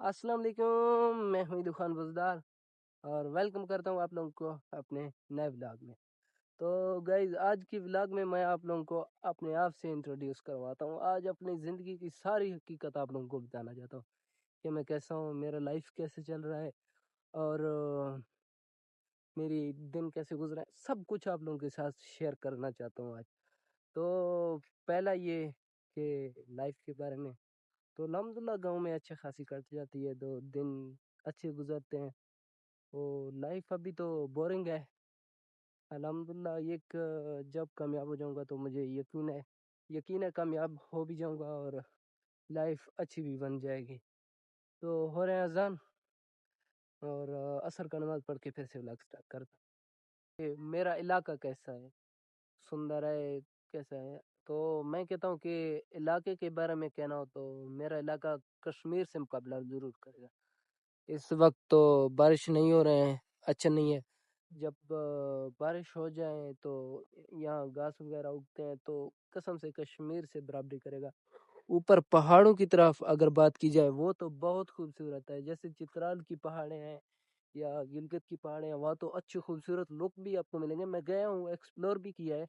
अस्सलाम वालेकुम, मैं हूँ दुखान बुजदार और वेलकम करता हूँ आप लोगों को अपने नए व्लॉग में। तो गाइज आज की व्लॉग में मैं आप लोगों को अपने आप से इंट्रोड्यूस करवाता हूँ। आज अपनी ज़िंदगी की सारी हकीकत आप लोगों को बताना चाहता हूँ कि मैं कैसा हूँ, मेरा लाइफ कैसे चल रहा है और मेरी दिन कैसे गुजरा है, सब कुछ आप लोगों के साथ शेयर करना चाहता हूँ आज। तो पहला ये कि लाइफ के बारे में, तो अल्हम्दुलिल्लाह गाँव में अच्छी खासी कट जाती है, 2 दिन अच्छे गुजरते हैं। वो लाइफ अभी तो बोरिंग है। अल्हम्दुलिल्लाह एक जब कामयाब हो जाऊंगा तो मुझे यकीन है कामयाब हो भी जाऊंगा और लाइफ अच्छी भी बन जाएगी। तो हो रहे हैं अजान और असर का नमाज पढ़ के फिर से व्लॉग स्टार्ट करता हूं। मेरा इलाका कैसा है, सुंदर है, कैसा है? तो मैं कहता हूँ कि इलाके के बारे में कहना हो तो मेरा इलाका कश्मीर से मुकाबला जरूर करेगा। इस वक्त तो बारिश नहीं हो रहे हैं, अच्छा नहीं है। जब बारिश हो जाए तो यहाँ घास वगैरह उगते हैं तो कसम से कश्मीर से बराबरी करेगा। ऊपर पहाड़ों की तरफ अगर बात की जाए वो तो बहुत खूबसूरत है, जैसे चित्राल की पहाड़े हैं या गिलगित की पहाड़े हैं, वहाँ तो अच्छे खूबसूरत लुक भी आपको मिलेंगे। मैं गया हूँ, एक्सप्लोर भी किया है,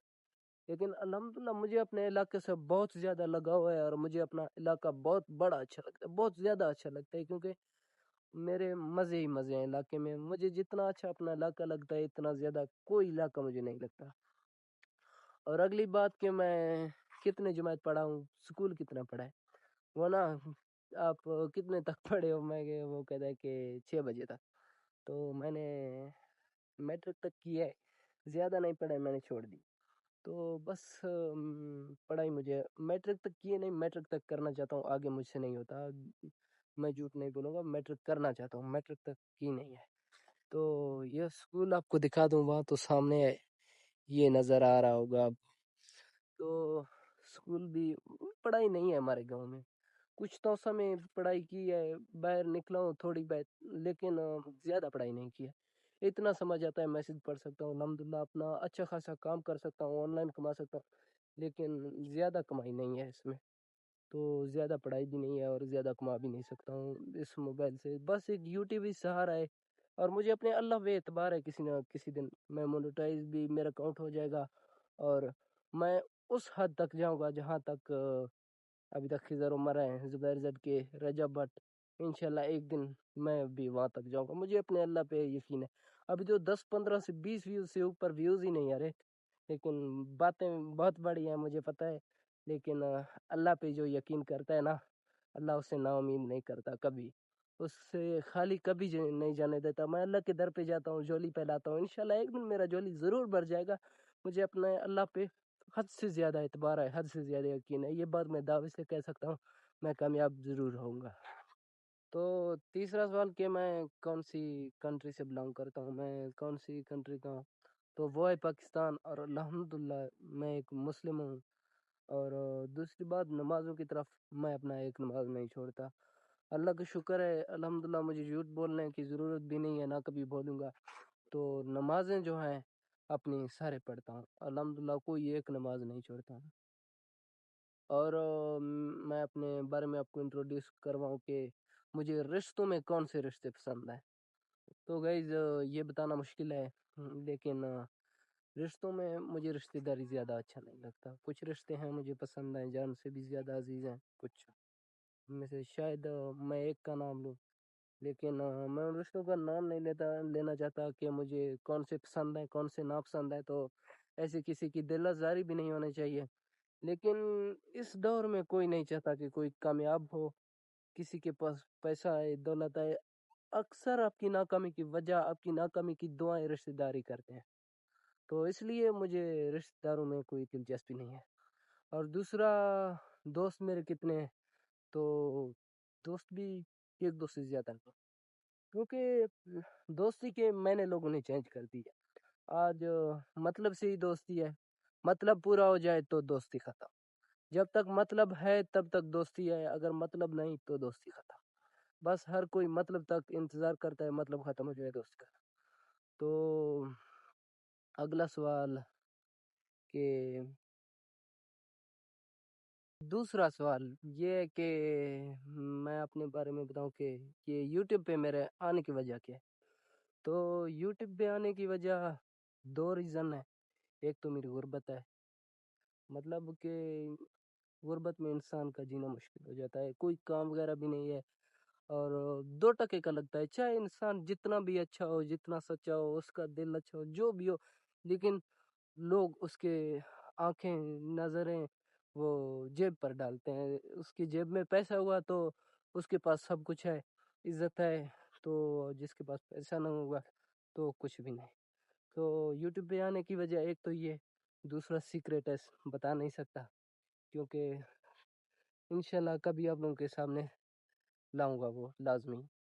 लेकिन अल्हम्दुलिल्लाह मुझे अपने इलाके से बहुत ज़्यादा लगाव है और मुझे अपना इलाका बहुत बड़ा अच्छा लगता है, बहुत ज़्यादा अच्छा लगता है, क्योंकि मेरे मज़े ही मज़े हैं इलाके में। मुझे जितना अच्छा अपना इलाका लगता है इतना ज़्यादा कोई इलाका मुझे नहीं लगता। और अगली बात कि मैं कितने जमात पढ़ा हूँ, स्कूल कितना पढ़ा है, वो ना आप कितने तक पढ़े हो, मैं वो कहता है कि 6 बजे तक। तो मैंने मैट्रिक तक की है, ज़्यादा नहीं पढ़ा है, मैंने छोड़ दी। तो बस पढ़ाई मुझे मैट्रिक तक की है, नहीं मैट्रिक तक करना चाहता हूँ, आगे मुझसे नहीं होता। मैं झूठ नहीं बोलूँगा, मैट्रिक करना चाहता हूँ, मैट्रिक तक की नहीं है। तो ये स्कूल आपको दिखा दूँ, वहाँ तो सामने है, ये नज़र आ रहा होगा अब। तो स्कूल भी पढ़ाई नहीं है हमारे गांव में। कुछ तो समय पढ़ाई की है, बाहर निकला हूँ थोड़ी बहुत, लेकिन ज़्यादा पढ़ाई नहीं की है। इतना समझ आता है, मैसेज पढ़ सकता हूँ, अल्हम्दुलिल्लाह अपना अच्छा खासा काम कर सकता हूँ, ऑनलाइन कमा सकता हूँ, लेकिन ज़्यादा कमाई नहीं है इसमें। तो ज़्यादा पढ़ाई भी नहीं है और ज़्यादा कमा भी नहीं सकता हूँ इस मोबाइल से, बस एक यूट्यूब ही सहारा है। और मुझे अपने अल्लाह पे एतबार है, किसी ना किसी दिन मैं मोनेटाइज भी, मेरा अकाउंट हो जाएगा और मैं उस हद तक जाऊंगा जहाँ तक अभी तक खिज़र उमर है, जुबैर जट के, रजब भट्ट, इंशाल्लाह एक दिन मैं भी वहाँ तक जाऊंगा। मुझे अपने अल्लाह पे यकीन है। अभी तो 10 15 से 20 व्यूज़ से ऊपर व्यूज़ ही नहीं आ रहे, लेकिन बातें बहुत बड़ी हैं मुझे पता है। लेकिन अल्लाह पे जो यकीन करता है ना, अल्लाह उससे नाउमीद नहीं करता कभी, उससे खाली कभी नहीं जाने देता। मैं अल्लाह के दर पे जाता हूँ, झोली फैलाता हूँ, इंशाल्लाह एक दिन मेरा झोली ज़रूर भर जाएगा। मुझे अपने अल्लाह पे हद से ज़्यादा एतबार है, हद से ज़्यादा यकीन है, ये बात मैं दावे से कह सकता हूँ, मैं कामयाब ज़रूर होऊंगा। तो तीसरा सवाल कि मैं कौन सी कंट्री से बिलोंग करता हूँ, मैं कौन सी कंट्री का हूँ, तो वो है पाकिस्तान। और अल्हम्दुलिल्लाह मैं एक मुस्लिम हूँ। और दूसरी बात, नमाज़ों की तरफ मैं अपना एक नमाज नहीं छोड़ता। अल्लाह का शुक्र है, अल्हम्दुलिल्लाह मुझे झूठ बोलने की ज़रूरत भी नहीं है, ना कभी बोलूँगा। तो नमाजें जो हैं अपनी सारे पढ़ता हूँ, अल्हम्दुलिल्लाह कोई एक नमाज नहीं छोड़ता हूँ। और मैं अपने बारे में आपको इंट्रोड्यूस करवाऊँ कि मुझे रिश्तों में कौन से रिश्ते पसंद हैं। तो गाइज ये बताना मुश्किल है, लेकिन रिश्तों में मुझे रिश्तेदारी ज़्यादा अच्छा नहीं लगता। कुछ रिश्ते हैं मुझे पसंद हैं, जान से भी ज़्यादा अजीज़ हैं, कुछ में से शायद मैं एक का नाम लूँ, लेकिन मैं उन रिश्तों का नाम नहीं लेना चाहता कि मुझे कौन से पसंद है कौन से नापसंद है। तो ऐसे किसी की दिल आज़ारी भी नहीं होनी चाहिए। लेकिन इस दौर में कोई नहीं चाहता कि कोई कामयाब हो, किसी के पास पैसा है, दौलत है। अक्सर आपकी नाकामी की वजह, आपकी नाकामी की दुआएं रिश्तेदारी करते हैं। तो इसलिए मुझे रिश्तेदारों में कोई दिलचस्पी नहीं है। और दूसरा, दोस्त मेरे कितने हैं, तो दोस्त भी एक दो से ज़्यादा नहीं, क्योंकि दोस्ती के मैंने लोगों ने चेंज कर दी है। आज मतलब से ही दोस्ती है, मतलब पूरा हो जाए तो दोस्ती खत्म। जब तक मतलब है तब तक दोस्ती है, अगर मतलब नहीं तो दोस्ती खत्म। बस हर कोई मतलब तक इंतज़ार करता है, मतलब ख़त्म हो जाए दोस्ती का। तो अगला सवाल कि दूसरा सवाल ये है कि मैं अपने बारे में बताऊं कि ये यूट्यूब पे मेरे आने की वजह क्या है। तो यूट्यूब पे आने की वजह दो रीज़न है। एक तो मेरी गुर्बत है, मतलब कि गुर्बत में इंसान का जीना मुश्किल हो जाता है, कोई काम वगैरह भी नहीं है और दो टके का लगता है। चाहे इंसान जितना भी अच्छा हो, जितना सच्चा हो, उसका दिल अच्छा हो, जो भी हो, लेकिन लोग उसके आंखें, नज़रें वो जेब पर डालते हैं। उसकी जेब में पैसा हुआ तो उसके पास सब कुछ है, इज्जत है। तो जिसके पास पैसा ना होगा तो कुछ भी नहीं। तो यूट्यूब पे आने की वजह एक तो ये, दूसरा सीक्रेट है, बता नहीं सकता, क्योंकि इंशाल्लाह कभी आप लोगों के सामने लाऊंगा वो लाजमी।